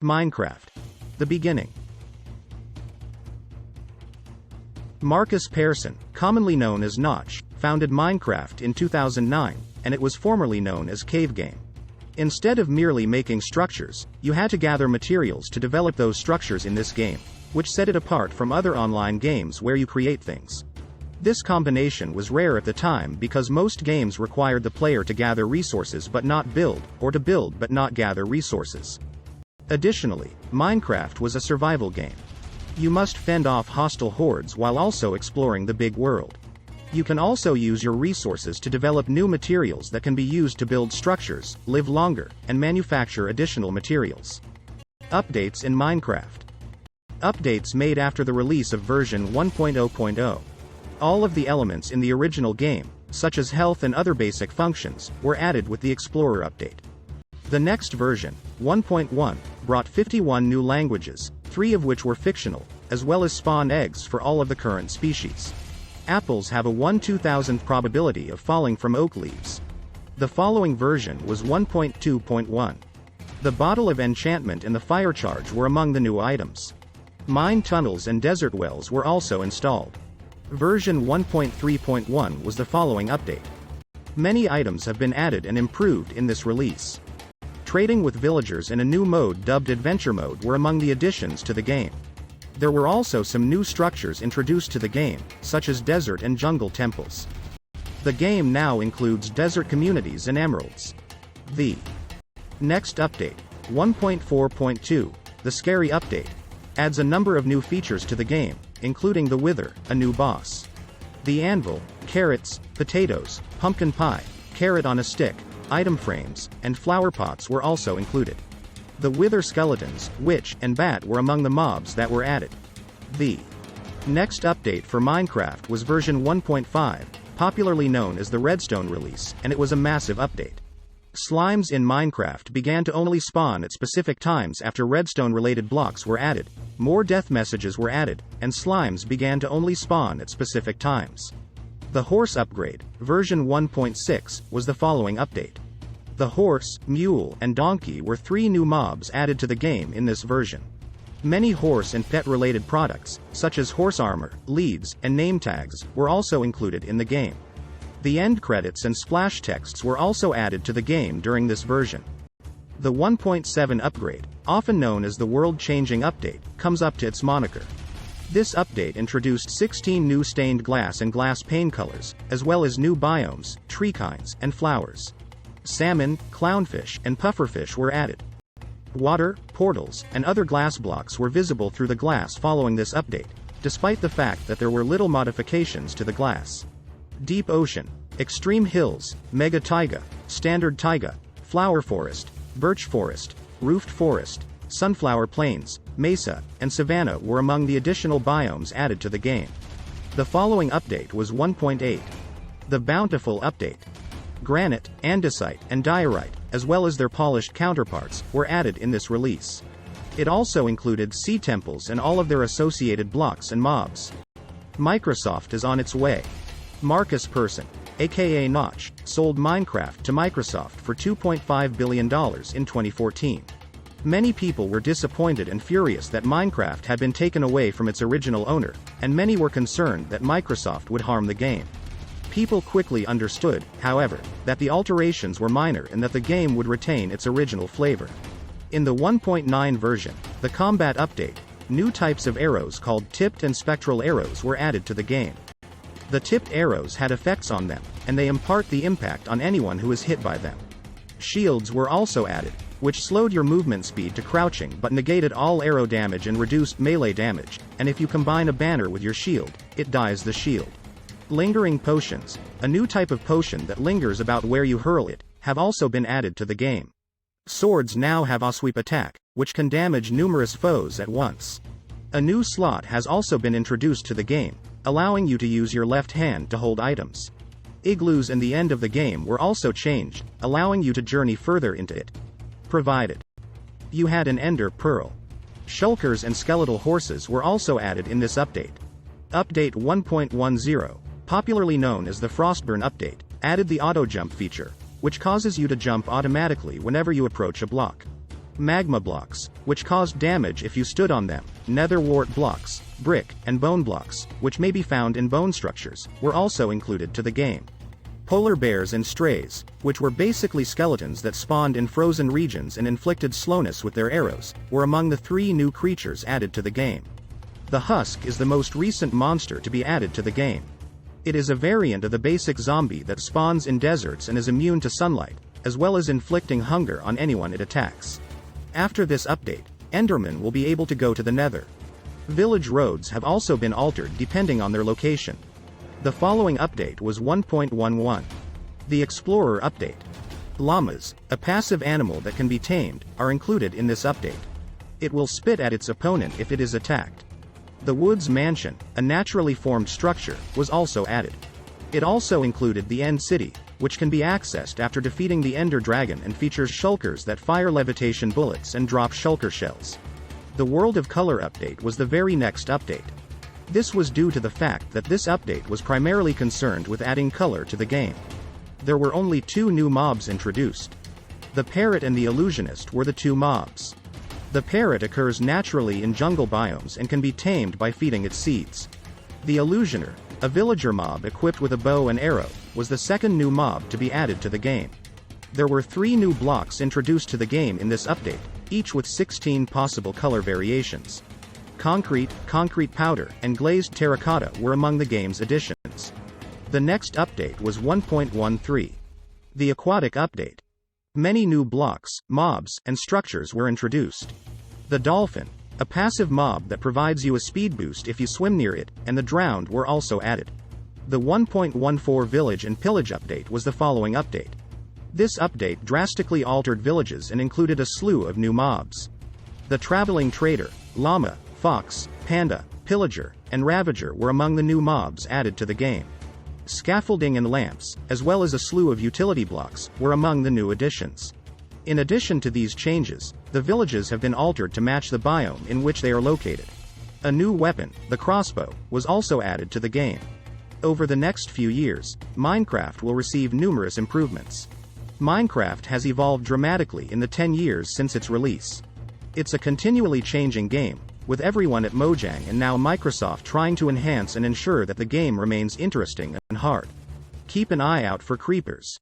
Minecraft. The beginning. Markus Persson, commonly known as Notch, founded Minecraft in 2009, and it was formerly known as Cave Game. Instead of merely making structures, you had to gather materials to develop those structures in this game, which set it apart from other online games where you create things. This combination was rare at the time because most games required the player to gather resources but not build, or to build but not gather resources. Additionally, Minecraft was a survival game. You must fend off hostile hordes while also exploring the big world. You can also use your resources to develop new materials that can be used to build structures, live longer, and manufacture additional materials. Updates in Minecraft. Updates made after the release of version 1.0.0. All of the elements in the original game, such as health and other basic functions, were added with the Explorer update. The next version, 1.1, brought 51 new languages, 3 of which were fictional, as well as spawn eggs for all of the current species. Apples have a 1/2000th probability of falling from oak leaves. The following version was 1.2.1. The Bottle of Enchantment and the Fire Charge were among the new items. Mine tunnels and desert wells were also installed. Version 1.3.1 was the following update. Many items have been added and improved in this release. Trading with villagers and a new mode dubbed Adventure Mode were among the additions to the game. There were also some new structures introduced to the game, such as desert and jungle temples. The game now includes desert communities and emeralds. The next update, 1.4.2, the Scary Update, adds a number of new features to the game, including the Wither, a new boss. The Anvil, carrots, potatoes, pumpkin pie, carrot on a stick, item frames, and flower pots were also included. The Wither skeletons, witch, and bat were among the mobs that were added. The next update for Minecraft was version 1.5, popularly known as the Redstone release, and it was a massive update. Slimes in Minecraft began to only spawn at specific times after redstone-related blocks were added, more death messages were added, and slimes began to only spawn at specific times. The horse upgrade, version 1.6, was the following update. The horse, mule, and donkey were 3 new mobs added to the game in this version. Many horse and pet-related products, such as horse armor, leads, and name tags, were also included in the game. The end credits and splash texts were also added to the game during this version. The 1.7 upgrade, often known as the world-changing update, comes up to its moniker. This update introduced 16 new stained glass and glass pane colors, as well as new biomes, tree kinds, and flowers. Salmon, clownfish, and pufferfish were added. Water, portals, and other glass blocks were visible through the glass following this update, despite the fact that there were little modifications to the glass. Deep Ocean, Extreme Hills, Mega Taiga, Standard Taiga, Flower Forest, Birch Forest, Roofed Forest, Sunflower Plains, Mesa, and Savanna were among the additional biomes added to the game. The following update was 1.8. The Bountiful Update. Granite, andesite, and diorite, as well as their polished counterparts, were added in this release. It also included sea temples and all of their associated blocks and mobs. Microsoft is on its way. Markus Persson, aka Notch, sold Minecraft to Microsoft for $2.5 billion in 2014. Many people were disappointed and furious that Minecraft had been taken away from its original owner, and many were concerned that Microsoft would harm the game. People quickly understood, however, that the alterations were minor and that the game would retain its original flavor. In the 1.9 version, the combat update, new types of arrows called tipped and spectral arrows were added to the game. The tipped arrows had effects on them, and they impart the impact on anyone who is hit by them. Shields were also added, which slowed your movement speed to crouching but negated all arrow damage and reduced melee damage, and if you combine a banner with your shield, it dies the shield. Lingering potions, a new type of potion that lingers about where you hurl it, have also been added to the game. Swords now have a sweep attack, which can damage numerous foes at once. A new slot has also been introduced to the game, allowing you to use your left hand to hold items. Igloos in the end of the game were also changed, allowing you to journey further into it. Provided you had an ender pearl. Shulkers and skeletal horses were also added in this update. Update 1.10, popularly known as the Frostburn update, added the auto jump feature, which causes you to jump automatically whenever you approach a block. magma blocks, which caused damage if you stood on them, nether wart blocks, brick, and bone blocks, which may be found in bone structures, were also included to the game. Polar bears and strays, which were basically skeletons that spawned in frozen regions and inflicted slowness with their arrows, were among the 3 new creatures added to the game. The husk is the most recent monster to be added to the game. It is a variant of the basic zombie that spawns in deserts and is immune to sunlight, as well as inflicting hunger on anyone it attacks. After this update, Endermen will be able to go to the Nether. Village roads have also been altered depending on their location. The following update was 1.11. The Explorer update. Llamas, a passive animal that can be tamed, are included in this update. It will spit at its opponent if it is attacked. The Woods Mansion, a naturally formed structure, was also added. It also included the End City, which can be accessed after defeating the Ender Dragon and features shulkers that fire levitation bullets and drop shulker shells. The World of Color update was the very next update. This was due to the fact that this update was primarily concerned with adding color to the game. There were only 2 new mobs introduced. The Parrot and the Illusionist were the 2 mobs. The parrot occurs naturally in jungle biomes and can be tamed by feeding it seeds. The Illusioner, a villager mob equipped with a bow and arrow, was the second new mob to be added to the game. There were 3 new blocks introduced to the game in this update, each with 16 possible color variations. Concrete, concrete powder, and glazed terracotta were among the game's additions. The next update was 1.13. The Aquatic update. Many new blocks, mobs, and structures were introduced. The Dolphin, a passive mob that provides you a speed boost if you swim near it, and the Drowned were also added. The 1.14 Village and Pillage update was the following update. This update drastically altered villages and included a slew of new mobs. The Traveling Trader, Llama, Fox, Panda, Pillager, and Ravager were among the new mobs added to the game. Scaffolding and lamps, as well as a slew of utility blocks, were among the new additions. In addition to these changes, the villages have been altered to match the biome in which they are located. A new weapon, the crossbow, was also added to the game. Over the next few years, Minecraft will receive numerous improvements. Minecraft has evolved dramatically in the 10 years since its release. It's a continually changing game, with everyone at Mojang and now Microsoft trying to enhance and ensure that the game remains interesting and hard. Keep an eye out for creepers.